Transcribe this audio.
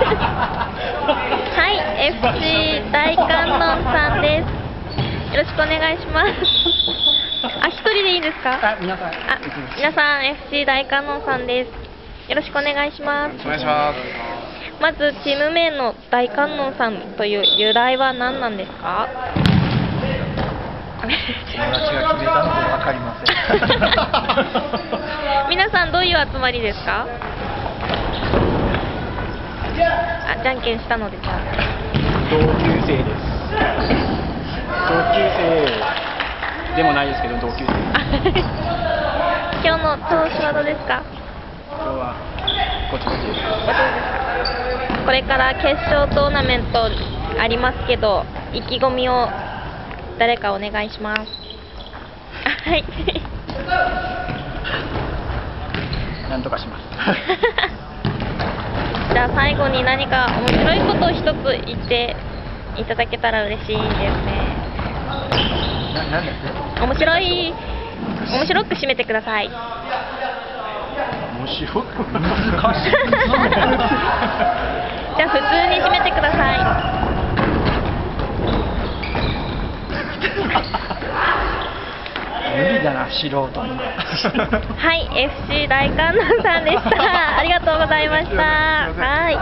はい、FC 大観音さんです。よろしくお願いします。あ、一人でいいですか？皆さん FC 大観音さんです。よろしくお願いします。お願いします。まずチーム名の大観音さんという由来は何なんですか？友達が決めたので分かりません。皆さんどういう集まりですか？あ、じゃんけんしたのでじゃあ。同級生です。同級生でもないですけど同級生。今日の調子はどうですか？今日はこっちです。これから決勝トーナメントありますけど、意気込みを誰かお願いします。はい。なんとかします。じゃあ最後に何か面白いことを一つ言っていただけたら嬉しいですね。なんですね。面白く締めてください。面白く難しい。じゃあ普通に締めてください。無理だな、素人に。はい、FC 大観音さんでした。ありがとうございました。はい。